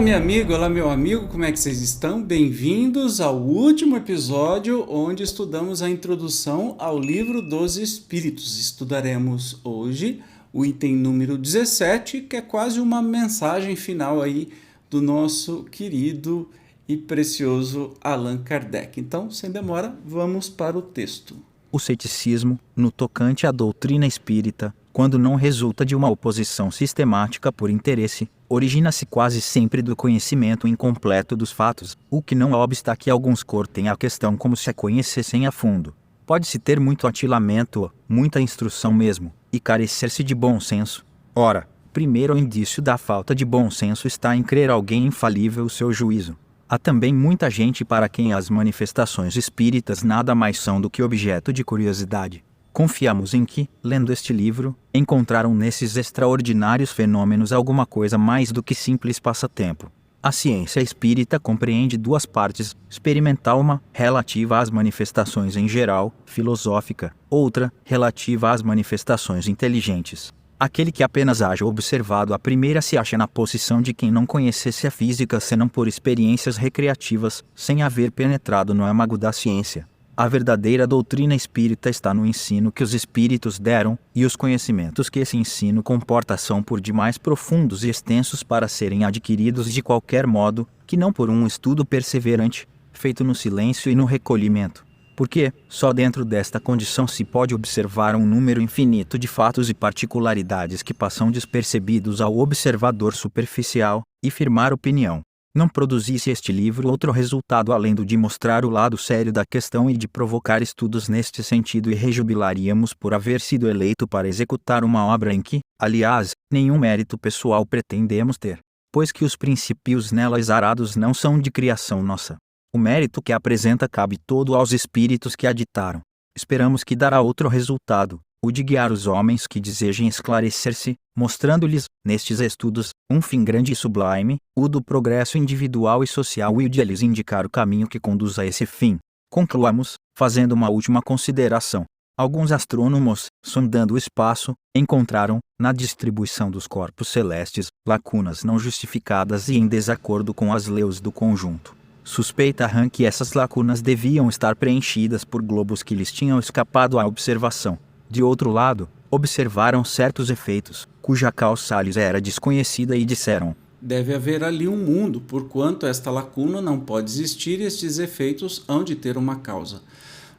minha amiga, olá, meu amigo, como é que vocês estão? Bem-vindos ao último episódio onde estudamos a introdução ao Livro dos Espíritos. Estudaremos hoje o item número 17, que é quase uma mensagem final aí do nosso querido e precioso Allan Kardec. Então, sem demora, vamos para o texto. O ceticismo, no tocante à doutrina espírita, quando não resulta de uma oposição sistemática por interesse, origina-se quase sempre do conhecimento incompleto dos fatos, o que não obsta que alguns cortem a questão como se a conhecessem a fundo. Pode-se ter muito atilamento, muita instrução mesmo, e carecer-se de bom senso. Ora, primeiro indício da falta de bom senso está em crer alguém infalível o seu juízo. Há também muita gente para quem as manifestações espíritas nada mais são do que objeto de curiosidade. Confiamos em que, lendo este livro, encontraram nesses extraordinários fenômenos alguma coisa mais do que simples passatempo. A ciência espírita compreende duas partes: experimental, uma, relativa às manifestações em geral, filosófica; outra, relativa às manifestações inteligentes. Aquele que apenas haja observado a primeira se acha na posição de quem não conhecesse a física senão por experiências recreativas, sem haver penetrado no âmago da ciência. A verdadeira doutrina espírita está no ensino que os espíritos deram, e os conhecimentos que esse ensino comporta são por demais profundos e extensos para serem adquiridos de qualquer modo, que não por um estudo perseverante, feito no silêncio e no recolhimento. Porque, só dentro desta condição se pode observar um número infinito de fatos e particularidades que passam despercebidos ao observador superficial, e firmar opinião. Não produzisse este livro outro resultado além do de mostrar o lado sério da questão e de provocar estudos neste sentido, e rejubilaríamos por haver sido eleito para executar uma obra em que, aliás, nenhum mérito pessoal pretendemos ter, pois que os princípios nela exarados não são de criação nossa. O mérito que apresenta cabe todo aos espíritos que a ditaram. Esperamos que dará outro resultado, o de guiar os homens que desejem esclarecer-se, mostrando-lhes, nestes estudos, um fim grande e sublime, o do progresso individual e social, e o de lhes indicar o caminho que conduz a esse fim. Concluamos, fazendo uma última consideração. Alguns astrônomos, sondando o espaço, encontraram, na distribuição dos corpos celestes, lacunas não justificadas e em desacordo com as leis do conjunto. Suspeitaram que essas lacunas deviam estar preenchidas por globos que lhes tinham escapado à observação. De outro lado, observaram certos efeitos, cuja causa lhes era desconhecida, e disseram: deve haver ali um mundo, porquanto esta lacuna não pode existir e estes efeitos hão de ter uma causa.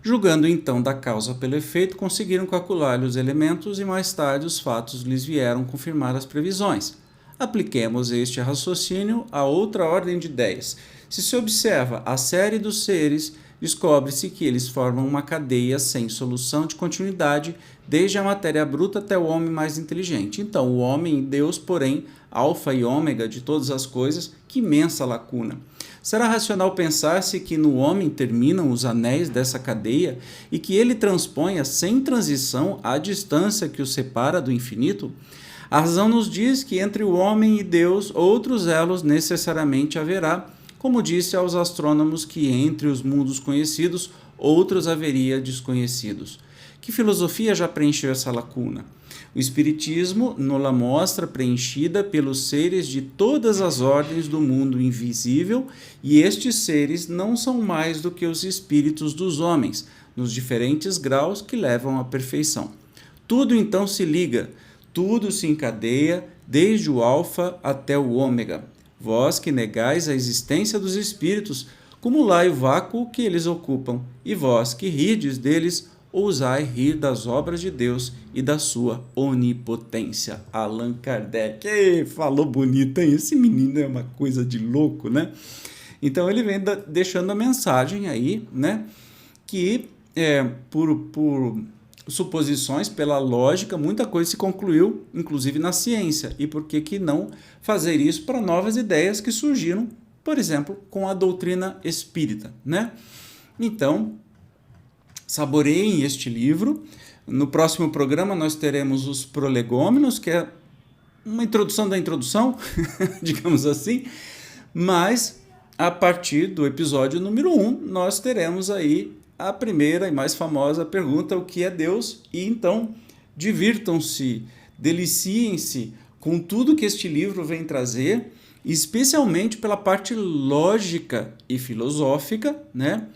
Julgando então da causa pelo efeito, conseguiram calcular os elementos e mais tarde os fatos lhes vieram confirmar as previsões. Apliquemos este raciocínio a outra ordem de ideias. Se se observa a série dos seres, descobre-se que eles formam uma cadeia sem solução de continuidade, desde a matéria bruta até o homem mais inteligente. Então, o homem e Deus, porém, alfa e ômega de todas as coisas, que imensa lacuna. Será racional pensar-se que no homem terminam os anéis dessa cadeia e que ele transponha sem transição a distância que o separa do infinito? A razão nos diz que entre o homem e Deus outros elos necessariamente haverá, como disse aos astrônomos que entre os mundos conhecidos outros haveria desconhecidos. Que filosofia já preencheu essa lacuna? O Espiritismo nos mostra preenchida pelos seres de todas as ordens do mundo invisível, e estes seres não são mais do que os espíritos dos homens, nos diferentes graus que levam à perfeição. Tudo então se liga, tudo se encadeia, desde o alfa até o ômega. Vós que negais a existência dos espíritos, cumulai o vácuo que eles ocupam, e vós que rides deles, ousai rir das obras de Deus e da sua onipotência. Allan Kardec. Falou bonito, hein? Esse menino é uma coisa de louco, né? Então ele vem deixando a mensagem aí, né? Que por suposições, pela lógica, muita coisa se concluiu, inclusive na ciência. E por que não fazer isso para novas ideias que surgiram, por exemplo, com a doutrina espírita, né? Então, saboreiem este livro. No próximo programa nós teremos os prolegômenos, que é uma introdução da introdução, digamos assim, mas a partir do episódio número 1, nós teremos aí a primeira e mais famosa pergunta: o que é Deus? E então, divirtam-se, deliciem-se com tudo que este livro vem trazer especialmente pela parte lógica e filosófica, né?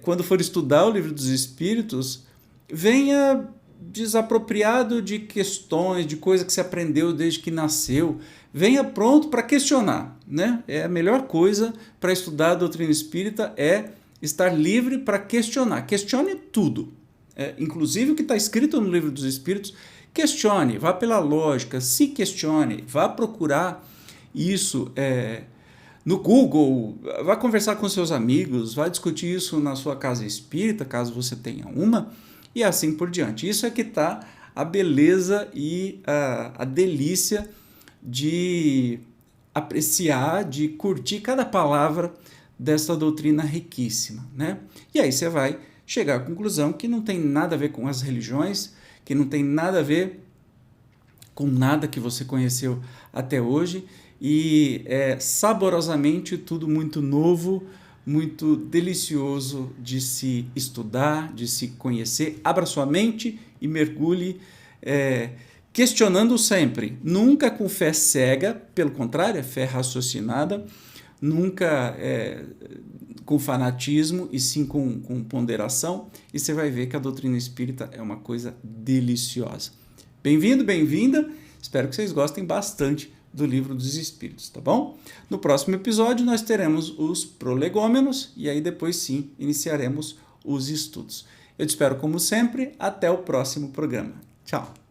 Quando for estudar o Livro dos Espíritos, venha desapropriado de questões, de coisa que você aprendeu desde que nasceu, venha pronto para questionar, né? A melhor coisa para estudar a doutrina espírita é estar livre para questionar. Questione tudo, inclusive o que está escrito no Livro dos Espíritos. Questione, vá pela lógica, se questione, vá procurar isso no Google, vá conversar com seus amigos, vá discutir isso na sua casa espírita, caso você tenha uma, e assim por diante. Isso é que está a beleza e a delícia de apreciar, de curtir cada palavra dessa doutrina riquíssima, né? E aí você vai chegar à conclusão que não tem nada a ver com as religiões, que não tem nada a ver com nada que você conheceu até hoje, e é saborosamente tudo muito novo, muito delicioso de se estudar, de se conhecer. Abra sua mente e mergulhe, questionando sempre, nunca com fé cega, pelo contrário, é fé raciocinada, nunca com fanatismo, e sim com ponderação, e você vai ver que a doutrina espírita é uma coisa deliciosa. Bem-vindo, bem-vinda, espero que vocês gostem bastante do Livro dos Espíritos, tá bom? No próximo episódio nós teremos os prolegômenos, e aí depois sim iniciaremos os estudos. Eu te espero como sempre, até o próximo programa. Tchau!